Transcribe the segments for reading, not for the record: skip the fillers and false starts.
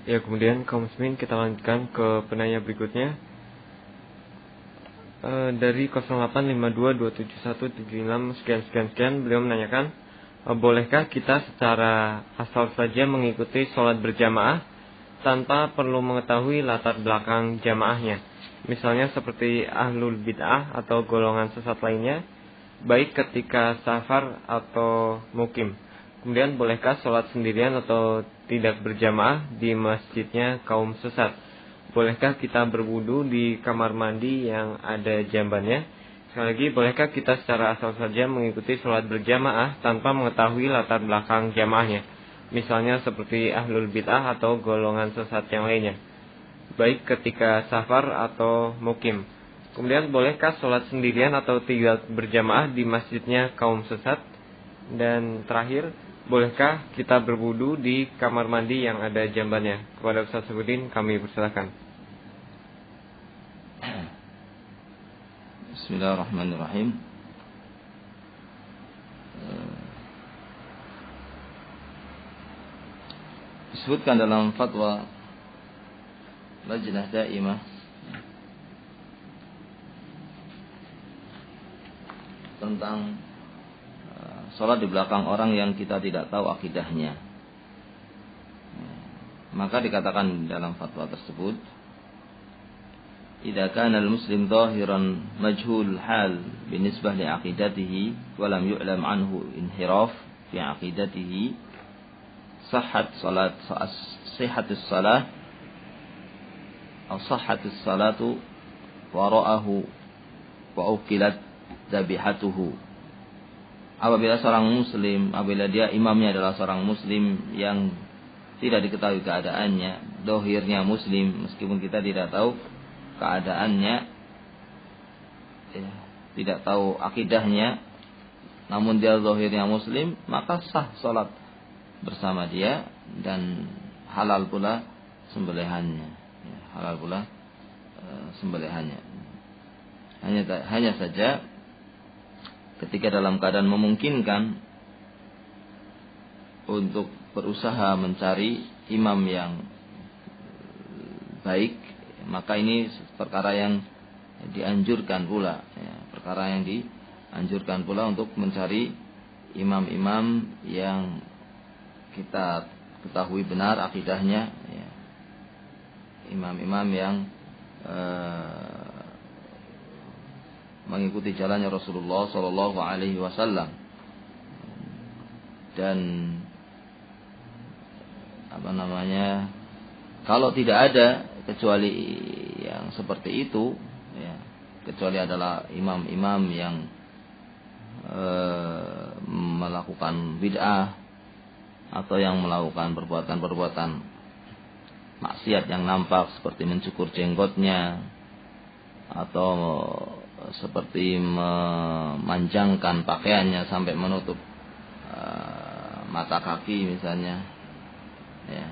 Ya, kemudian kaum muslimin kita lanjutkan ke penanya berikutnya. Dari 085227176176 sekian beliau menanyakan, bolehkah kita secara asal saja mengikuti sholat berjamaah tanpa perlu mengetahui latar belakang jamaahnya, misalnya seperti ahlul bid'ah atau golongan sesat lainnya, baik ketika safar atau mukim. Kemudian bolehkah sholat sendirian atau tidak berjamaah di masjidnya kaum sesat? Bolehkah kita berwudu di kamar mandi yang ada jambannya? Sekali lagi, bolehkah kita secara asal saja mengikuti sholat berjamaah tanpa mengetahui latar belakang jamaahnya, misalnya seperti ahlul bid'ah atau golongan sesat yang lainnya, baik ketika safar atau mukim? Kemudian bolehkah sholat sendirian atau tidak berjamaah di masjidnya kaum sesat? Dan terakhir, bolehkah kita berwudu di kamar mandi yang ada jambannya? Kepada Ustaz Safudin kami persilakan. Bismillahirrahmanirrahim. Disebutkan dalam fatwa Lajnah Daimah tentang sholat di belakang orang yang kita tidak tahu akidahnya. Maka dikatakan dalam fatwa tersebut, idza kana al-muslim zahiran majhul hal binisbah li aqidatihi wa lam yu'lam anhu inhiraf fi aqidatihi sahhatus salah atau sahhatus salatu wa ra'ahu wa uqilat dhabihatuhu. Apabila seorang muslim, apabila dia imamnya adalah seorang muslim yang tidak diketahui keadaannya, dohirnya muslim meskipun kita tidak tahu keadaannya, ya, tidak tahu akidahnya, namun dia zahirnya muslim, maka sah salat bersama dia dan halal pula sembelihannya, ya, halal pula sembelihannya. Hanya saja ketika dalam keadaan memungkinkan untuk berusaha mencari imam yang baik, maka ini perkara yang dianjurkan pula, ya, perkara yang dianjurkan pula untuk mencari imam-imam yang kita ketahui benar akidahnya, ya, imam-imam yang mengikuti jalannya Rasulullah Sallallahu Alaihi Wasallam. Dan kalau tidak ada kecuali yang seperti itu, ya, kecuali adalah imam-imam yang melakukan bid'ah atau yang melakukan perbuatan-perbuatan maksiat yang nampak seperti mencukur jenggotnya atau seperti memanjangkan pakaiannya sampai menutup mata kaki misalnya, ya,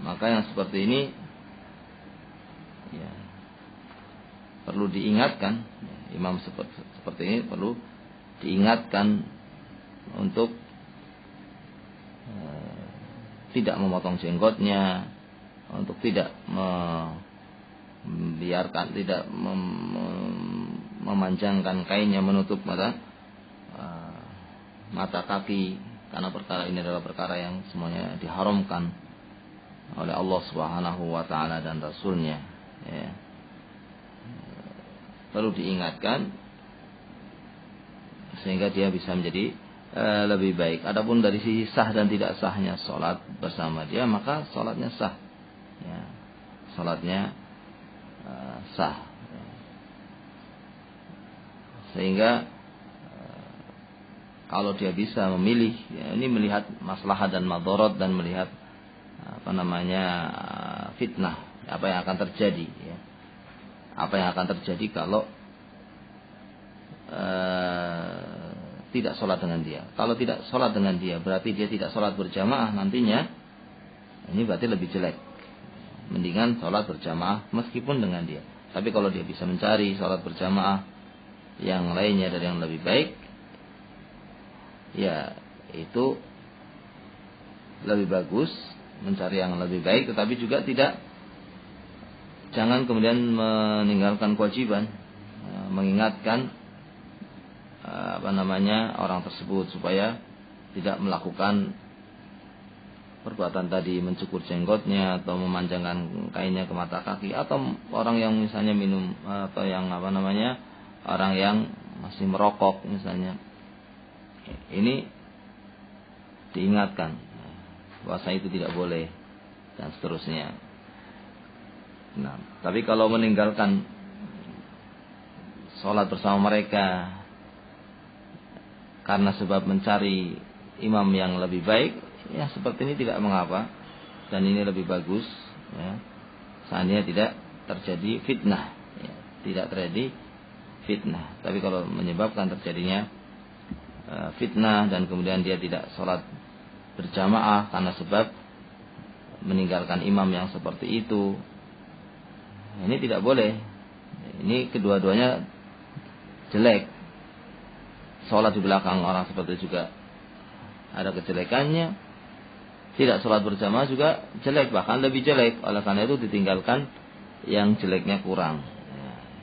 maka yang seperti ini, ya, perlu diingatkan, ya, imam seperti ini perlu diingatkan untuk tidak memotong jenggotnya, untuk tidak membiarkan, tidak memanjangkan kainnya menutup mata kaki, karena perkara ini adalah perkara yang semuanya diharamkan oleh Allah Subhanahu wa taala dan Rasulnya, ya. Perlu diingatkan sehingga dia bisa menjadi lebih baik. Adapun dari sisi sah dan tidak sahnya sholat bersama dia, maka sholatnya sah, ya, sholatnya sah, ya. Sehingga kalau dia bisa memilih, ya, ini melihat maslahat dan madarat dan melihat fitnah, apa yang akan terjadi, ya. Apa yang akan terjadi kalau tidak sholat dengan dia. Kalau tidak sholat dengan dia, berarti dia tidak sholat berjamaah nantinya. Ini berarti lebih jelek. Mendingan sholat berjamaah meskipun dengan dia. Tapi kalau dia bisa mencari sholat berjamaah yang lainnya dari yang lebih baik, ya itu lebih bagus mencari yang lebih baik, tetapi juga jangan kemudian meninggalkan kewajiban, mengingatkan orang tersebut supaya tidak melakukan perbuatan tadi, mencukur jenggotnya atau memanjangkan kainnya ke mata kaki, atau orang yang misalnya minum atau yang orang yang masih merokok misalnya. Ini diingatkan bahwa itu tidak boleh dan seterusnya. Nah, tapi kalau meninggalkan sholat bersama mereka karena sebab mencari imam yang lebih baik, ya seperti ini tidak mengapa dan ini lebih bagus, ya. Seandainya tidak terjadi fitnah, ya. Tidak terjadi fitnah. Tapi kalau menyebabkan terjadinya fitnah dan kemudian dia tidak sholat berjamaah karena sebab meninggalkan imam yang seperti itu, ini tidak boleh. Ini kedua-duanya jelek. Sholat di belakang orang seperti itu juga ada kejelekannya. Tidak sholat berjamaah juga jelek, bahkan lebih jelek. Oleh karena itu ditinggalkan yang jeleknya kurang.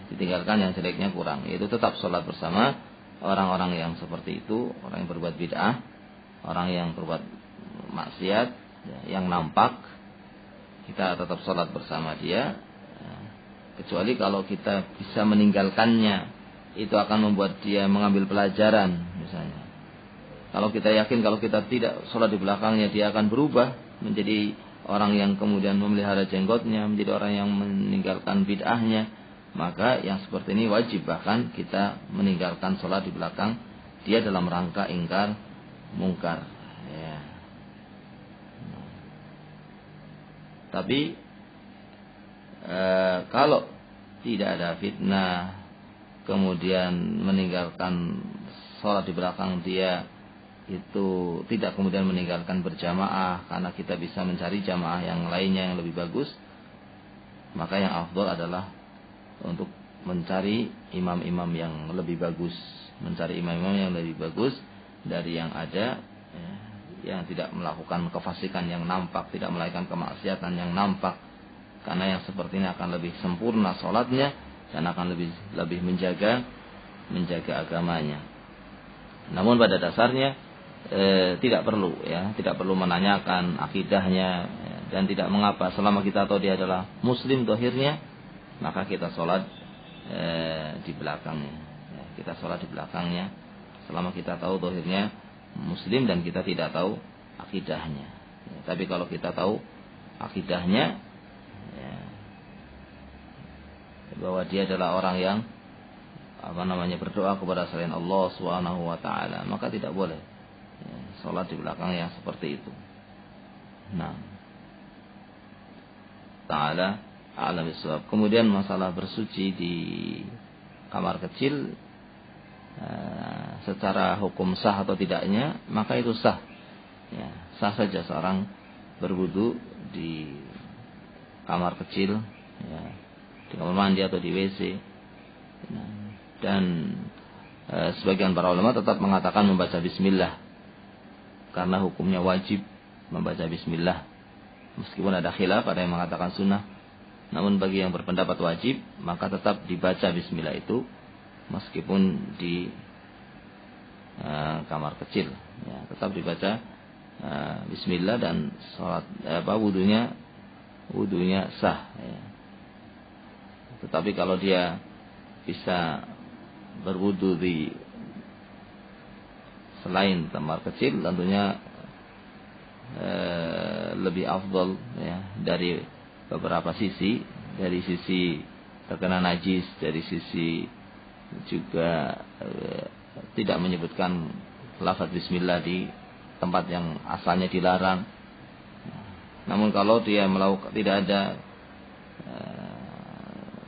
Ditinggalkan yang jeleknya kurang. Yaitu tetap sholat bersama orang-orang yang seperti itu, orang yang berbuat bid'ah, orang yang berbuat maksiat, yang nampak, kita tetap sholat bersama dia. Kecuali kalau kita bisa meninggalkannya, itu akan membuat dia mengambil pelajaran misalnya. Kalau kita yakin kalau kita tidak sholat di belakangnya, dia akan berubah menjadi orang yang kemudian memelihara jenggotnya, menjadi orang yang meninggalkan bid'ahnya, maka yang seperti ini wajib bahkan kita meninggalkan sholat di belakang dia dalam rangka ingkar mungkar, ya. Tapi kalau tidak ada fitnah, kemudian meninggalkan sholat di belakang dia itu tidak kemudian meninggalkan berjamaah karena kita bisa mencari jamaah yang lainnya yang lebih bagus, maka yang afdal adalah untuk mencari imam-imam yang lebih bagus, mencari imam-imam yang lebih bagus dari yang ada, ya, yang tidak melakukan kefasikan yang nampak, tidak melakukan kemaksiatan yang nampak, karena yang seperti ini akan lebih sempurna sholatnya dan akan lebih menjaga agamanya. Namun pada dasarnya tidak perlu menanyakan akidahnya, ya, dan tidak mengapa selama kita tahu dia adalah muslim zahirnya, maka kita sholat di belakangnya, ya, kita sholat di belakangnya selama kita tahu zahirnya muslim dan kita tidak tahu akidahnya, ya. Tapi kalau kita tahu akidahnya, ya, bahwa dia adalah orang yang berdoa kepada selain Allah Subhanahu wa taala, maka tidak boleh, ya, sholat di belakang yang seperti itu. Nah, ta'ala a'lam bissawab. Kemudian masalah bersuci di kamar kecil, secara hukum sah atau tidaknya, maka itu sah, ya, sah saja seorang berwudu di kamar kecil, ya, di kamar mandi atau di WC. Nah, dan sebagian para ulama tetap mengatakan membaca bismillah karena hukumnya wajib membaca bismillah, meskipun ada khilaf, ada yang mengatakan sunnah. Namun bagi yang berpendapat wajib, maka tetap dibaca bismillah itu meskipun di kamar kecil, ya, tetap dibaca bismillah dan salat wudunya sah, ya. Tetapi kalau dia bisa berwudu di selain kamar kecil, tentunya lebih afdal, ya, dari beberapa sisi, dari sisi terkena najis, dari sisi juga tidak menyebutkan lafaz bismillah di tempat yang asalnya dilarang. Namun kalau dia tidak ada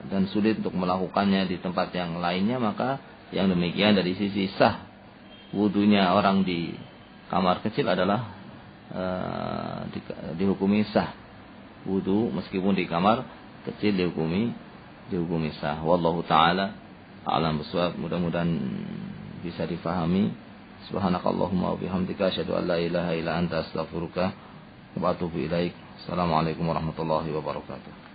dan sulit untuk melakukannya di tempat yang lainnya, maka yang demikian dari sisi sah wudunya orang di kamar kecil adalah dihukumi sah wudu meskipun di kamar kecil dihukumi sah. Wallahu taala a'lam bissawab. Mudah-mudahan bisa difahami. Subhanakallahumma wa bihamdika asyhadu an la ilaha illa anta astaghfiruka wa atubu ilaik. Assalamualaikum warahmatullahi wabarakatuh.